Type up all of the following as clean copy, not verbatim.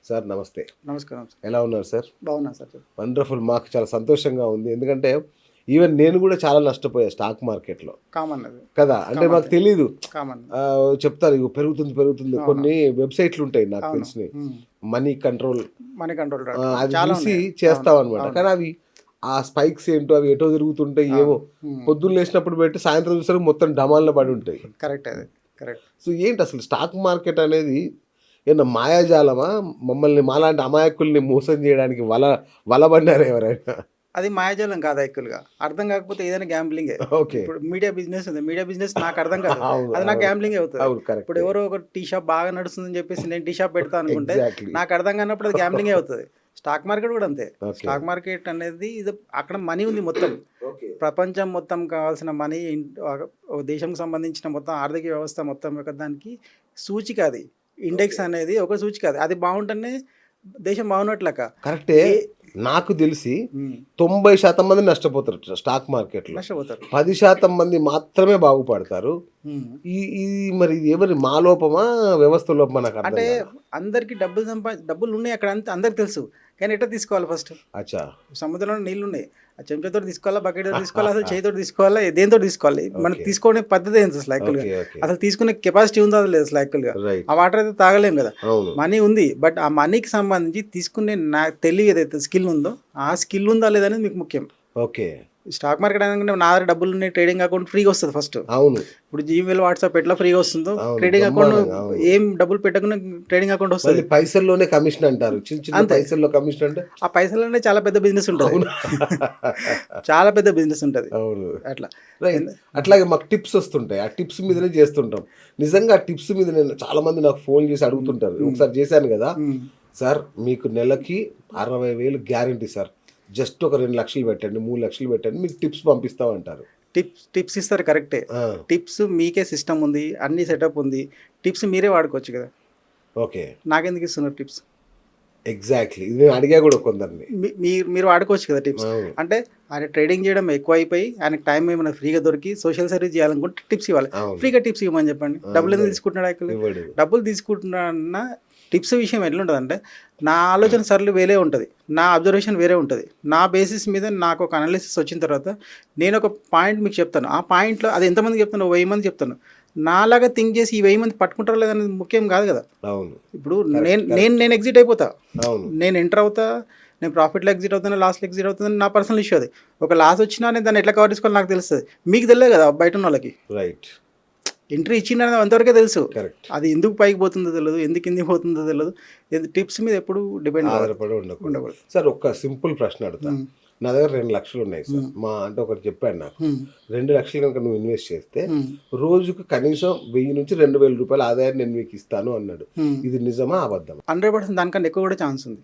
Sir నమస్తే. నమస్కారం sir. ఎలా ఉన్నారు సార్? బాగున్నా సార్. వండర్‌ఫుల్. మాకు చాలా సంతోషంగా ఉంది. ఎందుకంటే ఈవెన్ నేను కూడా చాలా నష్టపోయా స్టాక్ మార్కెట్‌లో. కామన్ అది. కదా! అంటే మాకు తెలీదు. కామన్. చెప్తారు ఇగో పెరుగుతుంది. అవును. కొన్ని వెబ్‌సైట్‌లు ఉంటాయి నాకు అవును. తెలిసినయి. హ్మ్. మనీ కంట్రోల్ మనీ కంట్రోల్ అది చాలా చూసి ఉన్నాయి. చేస్తామన్నమాట. అవును. కానీ అవి ఆ స్పైక్స్ ఏంటో అవి ఎటో తిరుగుతుంటాయి ఏమో. హ్మ్. పొద్దున్న లేసినప్పుడు పెట్టి సాయంత్రం చూసరికి మొత్తం డమాల్లో పడి ఉంటాయి. కరెక్ట్ అది. కరెక్ట్. సో ఏంటి అసలు స్టాక్ మార్కెట్ అనేది ఏమన్నా మాయాజాలమా? మమ్మల్ని మాలాంటి అమాయకుల్ని మోసం చేయడానికి వలబడ్డారా ఎవరైనా? అది మాయాజాలం కాదు యాక్చువల్‌గా. అర్థం కాకపోతే ఏదైనా గ్యాంబ్లింగే. ఓకే. ఇప్పుడు మీడియా బిజినెస్ ఉంది. మీడియా బిజినెస్ నాకు అర్థం కాదు. అవును. అది నాకు అవును. గ్యాంబ్లింగే అవుతది. అవును. కరెక్ట్. ఇప్పుడు ఎవరో ఒక టీ షాప్ బాగా నడుస్తుందని చెప్పేసి నేను టీ షాప్ పెడతా అనుకుంటే ఎగ్జాక్ట్‌లీ. నాకు అర్థం కానప్పుడు అది గ్యాంబ్లింగే అవుతది. స్టాక్ మార్కెట్ కూడా అంతే. ఓకే. స్టాక్ మార్కెట్ అనేది ఇది అక్కడ మనీ ఉంది మొత్తం. ఓకే. ప్రపంచం మొత్తం కావాల్సిన మనీ ఒక దేశంకి సంబంధించిన మొత్తం ఆర్థిక వ్యవస్థ మొత్తం యొక్క దానికి సూచిక అది. ఇండెక్స్ అనేది ఒక సూచిక అది. అది బాగుంటేనే దేశం బాగున్నట్లక. కరెక్టే. నాకు తెలిసి 90% మంది నష్టపోతారు స్టాక్ మార్కెట్‌లో. నష్టపోతారు. 10% మంది మాత్రమే బాగుపడతారు. ఉమ్. ఇది మరి ఎవరి మా లోపమా? వ్యవస్థ లోపమా? నాకు అర్థం అంటే కాదు. అందరికి డబ్బులు ఉన్నాయి అక్కడ అంతా అందరికి తెలుసు. కానీ ఎట్లా తీసుకోవాలి ఫస్ట్? అచ్చా. సముద్రంలో నీళ్లు ఉన్నాయి. ఆ చెంచాతో తీసుకోవాలా, బకెట్ తీసుకోవాలా, అసలు చేతితో తీసుకోవాలా, దేంతో తీసుకోవాలి? మనకి తీసుకునే పద్ధతి ఏంటి అసలు యాక్చువల్‌గా? ఓకే. ఓకే. అసలు తీసుకునే కెపాసిటీ ఉందా లేదు అసలు యాక్చువల్‌గా? రైట్. ఆ వాటర్ అయితే తాగలేం కదా. అవును. మనీ ఉంది. బట్ ఆ మనీకి సంబంధించి తీసుకునే తెలివి ఏదైతే స్కిల్ ఉందో ఆ స్కిల్ ఉందా లేదా అనేది మీకు ముఖ్యం. ఓకే. స్టాక్ మార్కెట్ అనగానే నా దగ్గర డబ్బులు ఉన్నాయి, ట్రేడింగ్ అకౌంట్ ఫ్రీగా వస్తుంది ఫస్ట్. అవును. ఇప్పుడు జీమెయిల్, వాట్సాప్ ఎట్లా ఫ్రీగా వస్తుందో అవును. ట్రేడింగ్ అకౌంట్ బ్రహ్మాండంగా. అవును. ఏం డబ్బులు పెట్టకుండా ట్రేడింగ్ అకౌంట్ మళ్ళీ వస్తుంది. పైసల్లోనే కమిషన్ అంటారు. చిన్న అంతే. పైసల్లో కమిషన్ అంటే ఆ పైసలనే చాలా పెద్ద బిజినెస్ ఉంటుంది. అవును. చాలా పెద్ద బిజినెస్ ఉంటుంది అవును. అట్లా. రైట్. అట్లాగే మాకు టిప్స్ వస్తుంటాయి. ఆ టిప్స్ మీదనే చేస్తుంటాం. నిజంగా ఆ టిప్స్ మీద నేను చాలా మంది నాకు ఫోన్ చేసి అడుగుతుంటారు. ఒకసారి చేశాను కదా ఉమ్. సార్, మీకు నెలకి 60,000 గ్యారంటీ సార్. జస్ట్ ఒక 2 లక్షలు పెట్టండి, 3 లక్షలు పెట్టండి, మీకు టిప్స్ పంపిస్తాం అంటారు. టిప్స్ ఇస్తారు కరెక్టే. ఆ, టిప్స్ మీకే సిస్టమ్ ఉంది, అన్ని సెటప్ ఉంది. టిప్స్ మీరే వాడుకోవచ్చు కదా. ఓకే. నాకెందుకు ఇస్తున్నారు టిప్స్? ఎగ్జాక్ట్లీ. ఇది నేను అడిగా కూడా కొందరిని. మీరు వాడుకోవచ్చు కదా టిప్స్. అవును. అంటే ఆయన ట్రేడింగ్ చేయడం ఎక్కువ అయిపోయి ఆయనకు టైం ఏమైనా ఫ్రీగా దొరికి సోషల్ సర్వీస్ చేయాలనుకుంటే టిప్స్ ఇవ్వాలి. అవును. ఫ్రీగా టిప్స్ ఇవ్వమని చెప్పండి. డబ్బులు ఎందుకు ఇవ్వడు. తీసుకుంటున్నాడు యాక్చువల్లీ? ఇవ్వడు. డబ్బులు తీసుకుంటున్నా టిప్స్ విషయం ఎట్లుంటుంది అంటే నా ఆలోచన సరళి వేరే ఉంటుంది, నా అబ్జర్వేషన్ వేరే ఉంటుంది. నా బేసిస్ మీద నాకు ఒక అనాలిసిస్ వచ్చిన తర్వాత నేను ఒక పాయింట్ మీకు చెప్తాను. ఆ పాయింట్లో అది ఎంతమంది చెప్తాను? 1000 మంది చెప్తాను. నాలాగా థింక్ చేసి ఈ 1000 మంది పట్టుకుంటారో లేదనేది ముఖ్యం కాదు కదా. అవును. ఇప్పుడు Correct, నేను ఎగ్జిట్ అయిపోతా, అవును. నేను ఎంటర్ అవుతా, నేను ప్రాఫిట్లో ఎగ్జిట్ అవుతాను, లాస్ట్లో ఎగ్జిట్ అవుతుంది, నా పర్సనల్ ఇష్యూ అది. ఒక లాస్ వచ్చినా నేను దాన్ని ఎట్లా కవర్ చేసుకోవాలి నాకు తెలుస్తుంది. మీకు తెలియదు కదా బయట ఉన్న వాళ్ళకి. రైట్. ఎంట్రీ ఇచ్చిన అంతవరకే తెలుసు. కరెక్ట్. అది ఎందుకు పైకి పోతుందో తెలియదు, ఎందుకు కిందికి పోతుందో తెలియదు. టిప్స్ మీద ఎప్పుడు డిపెండ్ ఆధారపడి ఉండకూడదు. ఉండకూడదు. సార్, ఒక సింపుల్ ప్రశ్న అడుగుతా. నా దగ్గర 2 లక్షలు ఉన్నాయి సార్. మా అంటే ఒకటి చెప్పాడు నాకు, 2 లక్షలు కనుక నువ్వు ఇన్వెస్ట్ చేస్తే రోజుకు కనీసం 1000 నుంచి 2000 రూపాయల ఆదాయాన్ని నేను మీకు ఇస్తాను అన్నాడు. ఇది నిజమా అబద్ధమా? 100% దానికన్నా ఎక్కువ కూడా ఛాన్స్ ఉంది.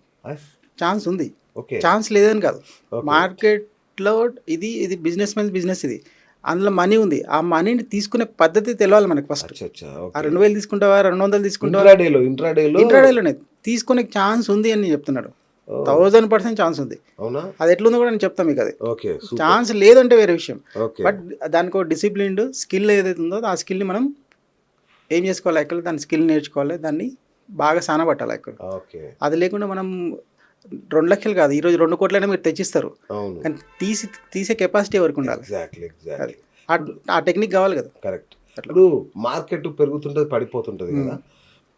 ఛాన్స్ ఉంది. ఓకే. ఛాన్స్ లేదని కాదు. Okay. మార్కెట్లో ఇది బిజినెస్ మెన్స్ బిజినెస్ ఇది. అందులో మనీ ఉంది. ఆ మనీని తీసుకునే పద్ధతి తెలియాలి మనకి ఫస్ట్. అచ్చా. ఆ ఓకే. 2000 తీసుకుంటావా, 200 తీసుకుంటావా, ఇంట్రాడేలో ఇంట్రాడేలోనే తీసుకునే ఛాన్స్ ఉంది అని నేను చెప్తున్నాడు. 1000% ఛాన్స్ ఉంది. అవునా? అది ఎట్లుందో కూడా నేను చెప్తాను మీకు. అది ఓకే. సూపర్. ఛాన్స్ లేదంటే వేరే విషయం. ఓకే. బట్ దానికి ఒక డిసిప్లిన్డ్ స్కిల్ ఏదైతే ఉందో ఆ స్కిల్ని మనం ఏం చేసుకోవాలి యాక్చువల్లీ, దాని స్కిల్ నేర్చుకోవాలి, దాన్ని బాగా సానబట్టాలి యాక్చువల్లీ. ఓకే. అది లేకుండా మనం 2 లక్షలు కాదు, ఈరోజు 2 కోట్లైనా మీరు తెచ్చిస్తారు. అవును. కానీ తీసే కెపాసిటీ ఎవరికి ఉండాలి? ఎగ్జాక్ట్లీ. ఆ టెక్నిక్ కావాలి కదా. కరెక్ట్. ఇప్పుడు మార్కెట్ పెరుగుతుంటది, పడిపోతుంటది కదా.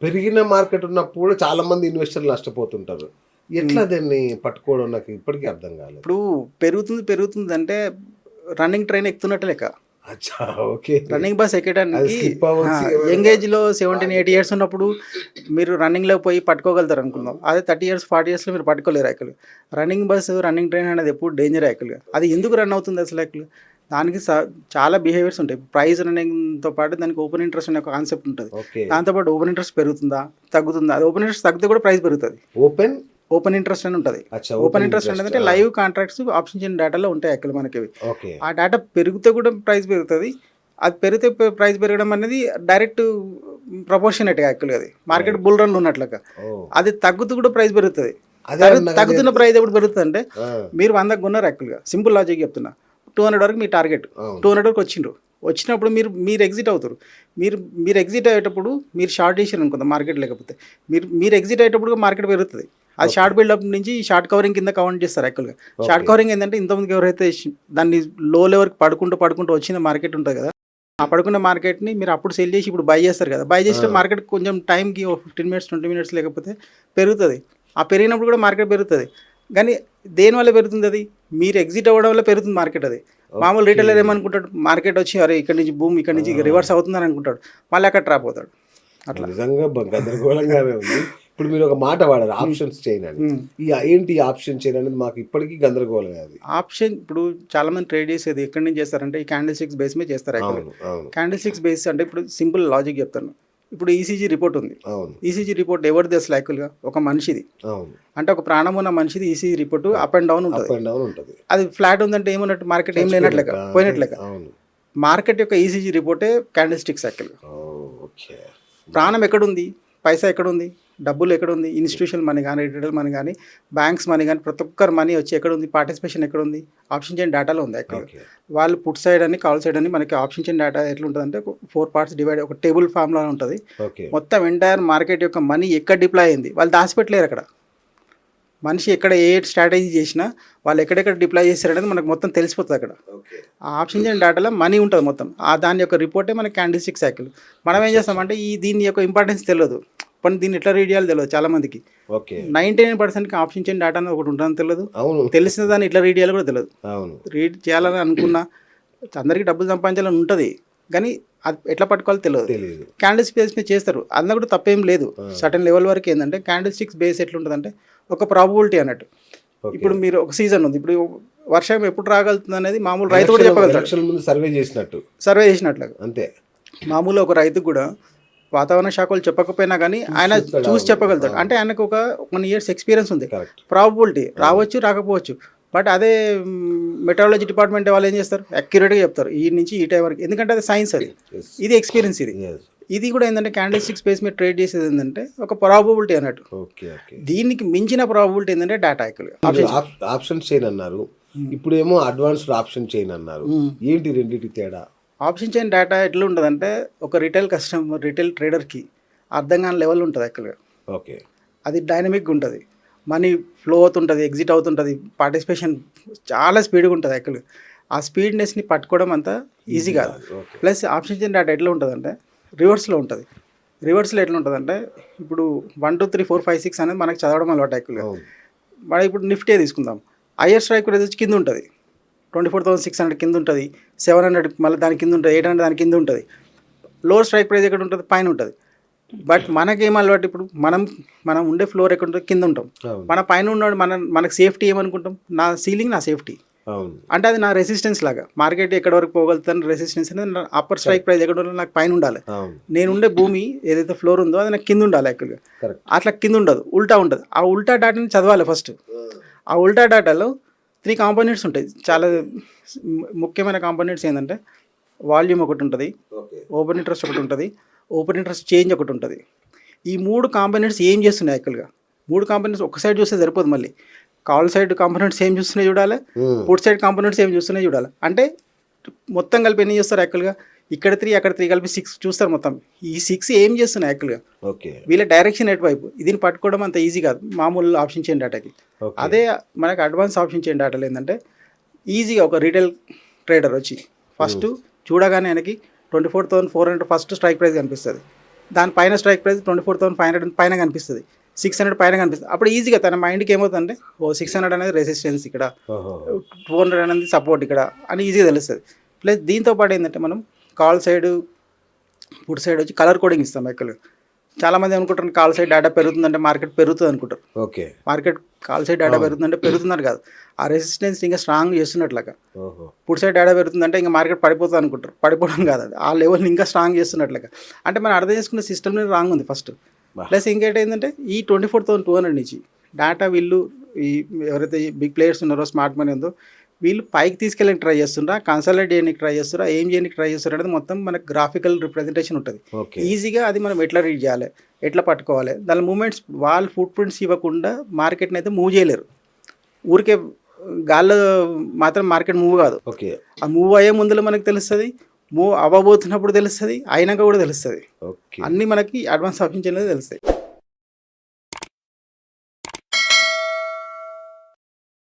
పెరిగిన మార్కెట్ ఉన్నప్పుడు కూడా చాలా మంది ఇన్వెస్టర్లు నష్టపోతుంటారు. ఎట్లా దాన్ని పట్టుకోవడం నాకు ఇప్పటికీ అర్థం కాలేదు. ఇప్పుడు పెరుగుతుంది అంటే రన్నింగ్ ట్రైన్ ఎక్కుతున్నట్టు లెక్క. అచ్చా. ఓకే. రన్నింగ్ బస్ అది ఎక్కడానికి slip అవ్వచ్చు, యంగ్ ఏజ్లో 17-8 ఇయర్స్ ఉన్నప్పుడు మీరు రన్నింగ్లో పోయి పట్టుకోగలుగుతారు అనుకుందాం. అదే 30 ఇయర్స్ 40 ఇయర్స్లో మీరు పట్టుకోలేరు యాక్చువల్గా. రన్నింగ్ బస్ రన్నింగ్ ట్రైన్ అనేది ఎప్పుడు డేంజర్ యాక్చువల్గా. అది ఎందుకు రన్ అవుతుంది అసలు యాక్చువల్గా? దానికి చాలా బిహేవియర్స్ ఉంటాయి. ప్రైజ్ రన్నింగ్తో పాటు దానికి ఓపెన్ ఇంట్రెస్ట్ అనే ఒక కాన్సెప్ట్ ఉంటుంది. ఓకే. దాంతోపాటు ఓపెన్ ఇంట్రెస్ట్ పెరుగుతుందా తగ్గుతుందా? అది ఓపెన్ ఇంట్రెస్ట్ తగ్గితే కూడా ప్రైస్ పెరుగుతుంది. ఓపెన్ ఇంట్రెస్ట్ అని ఉంటుంది. అచ్చా. ఓపెన్ ఇంట్రెస్ట్ అంటే లైవ్ కాంట్రాక్ట్స్ ఆప్షన్ చేయని డేటాలో ఉంటాయి యాక్చువల్ మనకి. ఓకే. ఆ డేటా పెరిగితే కూడా ప్రైస్ పెరుగుతుంది. అది పెరిగితే ప్రైస్ పెరగడం అనేది డైరెక్ట్ ప్రపోర్షనేట్ యాక్చువల్గా. అది మార్కెట్ బుల్ రన్లు ఉన్నట్లుగా. అది తగ్గుతూ కూడా ప్రైస్ పెరుగుతుంది. తగ్గుతున్న ప్రైస్ ఎప్పుడు పెరుగుతుంది అంటే మీరు 100 కొన్నారు యాక్చువల్గా. సింపుల్ లాజిక్ చెప్తున్నా. 200 వరకు మీ టార్గెట్, 200 వరకు వచ్చిండ్రు. వచ్చినప్పుడు మీరు ఎగ్జిట్ అవుతారు. మీరు ఎగ్జిట్ అయ్యేటప్పుడు మీరు షార్ట్ చేసారు అనుకుందాం మార్కెట్ లేకపోతే మీరు ఎగ్జిట్ అయ్యేటప్పుడు మార్కెట్ పెరుగుతుంది. అది షార్ట్ బిల్డప్ నుంచి షార్ట్ కవరింగ్ కింద కౌంట్ చేస్తారు యాక్చువల్గా. షార్ట్ కవరింగ్ ఏంటంటే ఇంతకుముందుకు ఎవరైతే దాన్ని లో లెవెల్కి పడుకుంటూ వచ్చిన మార్కెట్ ఉంటుంది కదా, ఆ పడుకున్న మార్కెట్ని మీరు అప్పుడు సెల్ చేసి ఇప్పుడు బై చేస్తారు కదా, బై చేస్తే మార్కెట్ కొంచెం టైంకి 15 minutes 20 minutes లేకపోతే పెరుగుతుంది. ఆ పెరిగినప్పుడు కూడా మార్కెట్ పెరుగుతుంది. కానీ దేనివల్ల పెరుగుతుంది? అది మీరు ఎగ్జిట్ అవ్వడం వల్ల పెరుగుతుంది మార్కెట్. అది మామూలు రీటైలర్ ఏమనుకుంటాడు, మార్కెట్ వచ్చి అరే ఇక్కడ నుంచి బూమ్ ఇక్కడ నుంచి రివర్స్ అవుతుందని అనుకుంటాడు, మళ్ళీ అక్కడ ట్రాప్ అవుతాడు. అట్లా నిజంగా గందరగోళంగానే ఉంది. ఇప్పుడు మీరు ఒక మాట వాడారు ఆప్షన్స్ చైన్ అని. ఏంటి ఆప్షన్ చైన్ అనేది మాకు ఇప్పటికీ గందరగోళమే. అది ఆప్షన్ ఇప్పుడు చాలా మంది ట్రేడ్ చేసేది ఎక్కడి నుంచి చేస్తారంటే ఈ క్యాండిల్ స్టిక్స్ బేస్ మీద చేస్తారు. క్యాండిల్ స్టిక్స్ బేస్ అంటే ఇప్పుడు సింపుల్ లాజిక్ చెప్తాను. ఇప్పుడు ఈసీజీ రిపోర్ట్ ఉంది. ఈసీజీ రిపోర్ట్ ఎవరిది అసలు యాక్చువల్గా? ఒక మనిషిది. అంటే ఒక ప్రాణం ఉన్న మనిషిది ECG report up and down ఉంటుంది. అది ఫ్లాట్ ఉందంటే ఏమన్నట్టు? మార్కెట్ ఏం లేనట్లేక పోయినట్లేక. మార్కెట్ యొక్క ఈసీజీ రిపోర్టే క్యాండిల్ స్టిక్స్ యాక్చువల్గా. ప్రాణం ఎక్కడుంది? పైసా ఎక్కడుంది? డబ్బులు ఎక్కడుంది? ఇన్స్టిట్యూషన్ మనీ కానీ, రిటైల్ మనీ కానీ, బ్యాంక్స్ మనీ కానీ, ప్రతి ఒక్కరు మనీ వచ్చి ఎక్కడుంది? పార్టిసిపేషన్ ఎక్కడుంది? ఆప్షన్ చైన్ డేటాలో ఉంది యాక్చువల్గా. వాళ్ళు పుట్ సైడ్ అని కాల్ సైడ్ అని మనకి ఆప్షన్ చైన్ డేటా ఎట్లా ఉంటుందంటే 4 parts డివైడ్, ఒక టేబుల్ ఫామ్లా ఉంటుంది. మొత్తం ఎంటైర్ మార్కెట్ యొక్క మనీ ఎక్కడ డిప్లాయ్ అయింది వాళ్ళు దాచిపెట్టలేరు అక్కడ. మనిషి ఎక్కడ ఏ స్ట్రాటజీ చేసినా వాళ్ళు ఎక్కడెక్కడ డిప్లాయ్ చేశారనేది మనకు మొత్తం తెలిసిపోతుంది అక్కడ. ఆ ఆప్షన్ చైన్ డేటాలో మనీ ఉంటుంది మొత్తం. దాని యొక్క రిపోర్టే మనకి క్యాండిల్ స్టిక్స్ సైకిల్. మనం ఏం చేస్తామంటే దీని యొక్క ఇంపార్టెన్స్ తెలియదు, కానీ దీన్ని ఎట్లా రీడ్ చేయాలో తెలియదు చాలా మందికి. 99%కి ఆప్షన్ చైన్ డేటా అనేది ఒకటి ఉంటుందని తెలియదు. తెలిసిన దాన్ని ఇట్లా రీడ్ చేయాలో కూడా తెలియదు. రీడ్ చేయాలని అనుకున్నా అందరికీ డబ్బులు సంపాదించాలని ఉంటుంది, కానీ అది ఎట్లా పట్టుకోవాలో తెలియదు. క్యాండిల్ స్టిక్స్ మీద చేస్తారు, అందులో కూడా తప్పేం లేదు. సర్టన్ లెవెల్ వరకు ఏంటంటే క్యాండిల్ స్టిక్స్ బేస్ ఎట్లుంటుందంటే ఒక ప్రాబబిలిటీ అన్నట్టు. ఇప్పుడు మీరు ఒక సీజన్ ఉంది, ఇప్పుడు వర్షం ఎప్పుడు రాగలుగుతుంది అనేది మామూలు రైతు కూడా చెప్పగలుగుతాడు. సర్వే చేసినట్లుగా అంతే. మామూలు ఒక రైతు కూడా వాతావరణ శాఖలు చెప్పకపోయినా కానీ ఆయన చూసి చెప్పగలుగుతాడు. అంటే ఆయనకు ఒక 1 years ఎక్స్పీరియన్స్ ఉంది. ప్రాబబిలిటీ రావచ్చు రాకపోవచ్చు. బట్ అదే మెట్రాలజీ డిపార్ట్మెంట్ వాళ్ళు ఏం చేస్తారు? అక్యురేట్గా చెప్తారు ఈ నుంచి ఈ టైం వరకు, ఎందుకంటే అది సైన్స్, అది ఇది ఎక్స్పీరియన్స్. ఇది కూడా ఏంటంటే క్యాండిల్ స్టిక్స్ బేస్ మీద ట్రేడ్ చేసేది ఏంటంటే ఒక ప్రాబబిలిటీ అన్నట్టు. దీనికి మించిన ప్రాబబిలిటీ ఏంటంటే డేటా యాక్చువల్గా. ఆప్షన్ చైన్ అన్నారు, ఇప్పుడు ఏమో అడ్వాన్స్డ్ ఆప్షన్ చైన్ అన్నారు. ఏంటి రెండింటి తేడా? ఆప్షన్ చైన్ డేటా ఎట్లా ఉంటుందంటే ఒక రిటైల్ ట్రేడర్కి అర్థం కాని లెవెల్ ఉంటుంది యాక్చువల్గా. అది డైనమిక్గా ఉంటుంది, మనీ ఫ్లో అవుతుంటుంది, ఎగ్జిట్ అవుతుంటుంది, పార్టిసిపేషన్ చాలా స్పీడ్గా ఉంటుంది యాక్చువల్గా. ఆ స్పీడ్నెస్ని పట్టుకోవడం అంత ఈజీ కాదు. ప్లస్ ఆప్షన్ చైన్ డేటా ఎట్లా ఉంటుందంటే రివర్స్లో ఉంటుంది. రివర్స్లో ఎట్లా ఉంటుందంటే ఇప్పుడు 1 2 3 4 5 6 అనేది మనకు చదవడం అలవాటు యాక్చువల్గా. మనం ఇప్పుడు నిఫ్టీ తీసుకుందాం, హైయర్ స్ట్రైక్ ప్రైస్ వచ్చి కింద ఉంటుంది, 24,600 కింద ఉంటుంది, 700 మళ్ళీ దాని కింద ఉంటుంది, 800 దాని కింద ఉంటుంది. లోవర్ స్ట్రైక్ ప్రైస్ ఎక్కడ ఉంటుంది? పైన ఉంటుంది. బట్ మనకేం అలవాటు, ఇప్పుడు మనం ఉండే ఫ్లోర్ ఎక్కడ ఉంటుంది? కింద ఉంటాం. మన పైన ఉన్నాడు మనకు సేఫ్టీ ఏమనుకుంటాం? నా సీలింగ్ నా సేఫ్టీ, అంటే అది నా రెసిస్టెన్స్ లాగా. మార్కెట్ ఎక్కడ వరకు పోగలుగుతాను రెసిస్టెన్స్ అనేది నా అప్పర్ స్ట్రైక్ ప్రైస్ ఎక్కడ ఉండాలి? నాకు పైన ఉండాలి. నేను ఉండే భూమి ఏదైతే ఫ్లోర్ ఉందో అది నాకు కింద ఉండాలి యాక్చువల్గా. అట్లా కింద ఉండదు, ఉల్టా ఉంటుంది. ఆ ఉల్టా డేటాని చదవాలి ఫస్ట్. ఆ ఉల్టా డేటాలో 3 కాంపోనెంట్స్ ఉంటాయి. చాలా ముఖ్యమైన కాంపోనెంట్స్ ఏంటంటే వాల్యూమ్ ఒకటి ఉంటుంది, ఓపెన్ ఇంట్రెస్ట్ ఒకటి ఉంటుంది, ఓపెన్ ఇంట్రెస్ట్ చేంజ్ ఒకటి ఉంటుంది. ఈ 3 కాంపోనెంట్స్ ఏం చేస్తున్నాయి యాక్చువల్గా? 3 కాంపోనెంట్స్ ఒక సైడ్ చూస్తే సరిపోదు, మళ్ళీ కాల్ సైడ్ కాంపోనెంట్స్ ఏం చూస్తున్నాయి చూడాలి, పుట్ సైడ్ కాంపోనెంట్స్ ఏం చూస్తున్నాయి చూడాలి. అంటే మొత్తం కలిపి ఎన్ని చేస్తారు యాక్చువల్గా? ఇక్కడ 3 అక్కడ 3 కలిపి 6 చూస్తారు మొత్తం. ఈ 6 ఏం చేస్తున్నాయి యాక్చువల్గా? వీళ్ళ డైరెక్షన్ ఎటువైపు? దీన్ని పట్టుకోవడం అంత ఈజీ కాదు మామూలు ఆప్షన్ చైన్ డేటాకి. అదే మనకు అడ్వాన్స్ ఆప్షన్ చైన్ డేటాలు ఏంటంటే ఈజీగా ఒక రీటైల్ ట్రేడర్ వచ్చి ఫస్ట్ చూడగానే ఆయనకి 24,400 ఫస్ట్ స్ట్రైక్ ప్రైస్ కనిపిస్తుంది, దానిపైన స్ట్రైక్ ప్రైస్ 24,500 పైన కనిపిస్తుంది, 600 పైన కనిపిస్తుంది. అప్పుడు ఈజీగా తన మైండ్కి ఏమవుతుందంటే 600 అనేది రెసిస్టెన్స్ ఇక్కడ, 200 అనేది సపోర్ట్ ఇక్కడ అని ఈజీగా తెలుస్తుంది. ప్లస్ దీంతో పాటు ఏంటంటే మనం కాల్ సైడ్ పుట్ సైడ్ వచ్చి కలర్ కోడింగ్ ఇస్తాం యాక్చువల్గా. చాలామంది అనుకుంటారు కాల్ సైడ్ డేటా పెరుగుతుందంటే మార్కెట్ పెరుగుతుంది అనుకుంటారు. మార్కెట్ కాల్ సైడ్ డేటా పెరుగుతుందంటే పెరుగుతున్నారు కాదు, ఆ రెసిస్టెన్స్ ఇంకా స్ట్రాంగ్ చేస్తున్నట్లుగా. పుట్ సైడ్ డేటా పెరుగుతుందంటే ఇంకా మార్కెట్ పడిపోతుంది అనుకుంటారు, పడిపోవడం కాదు, అది ఆ లెవెల్ని ఇంకా స్ట్రాంగ్ చేస్తున్నట్లుగా. అంటే మనం అర్థం చేసుకున్న సిస్టమ్ రాంగ్ ఉంది ఫస్ట్. ప్లస్ ఇంకేంటంటే ఈ 24,200 నుంచి డేటా వీళ్ళు ఈ ఎవరైతే బిగ్ ప్లేయర్స్ ఉన్నారో స్మార్ట్ మనీ ఉందో వీళ్ళు పైకి తీసుకెళ్ళడానికి ట్రై చేస్తున్నారా, కన్సల్టేట్ చేయడానికి ట్రై చేస్తారా, ఏం చేయడానికి ట్రై చేస్తారా అనేది మొత్తం మనకు గ్రాఫికల్ రిప్రజెంటేషన్ ఉంటుంది. ఈజీగా అది మనం ఎట్లా రీడ్ చేయాలి, ఎట్లా పట్టుకోవాలి, దాని మూమెంట్స్ వాళ్ళ ఫుట్ ప్రింట్స్ ఇవ్వకుండా మార్కెట్ని అయితే మూవ్ చేయలేరు. ఊరికే గాల్లో మాత్రం మార్కెట్ మూవ్ కాదు, ఆ మూవ్ అయ్యే ముందులో మనకు తెలుస్తుంది, మూవ్ అవ్వబోతున్నప్పుడు తెలుస్తుంది, అయినాక కూడా తెలుస్తుంది. ఓకే. అన్నీ మనకి అడ్వాన్స్ ఆప్షన్ అనేది తెలుస్తాయి.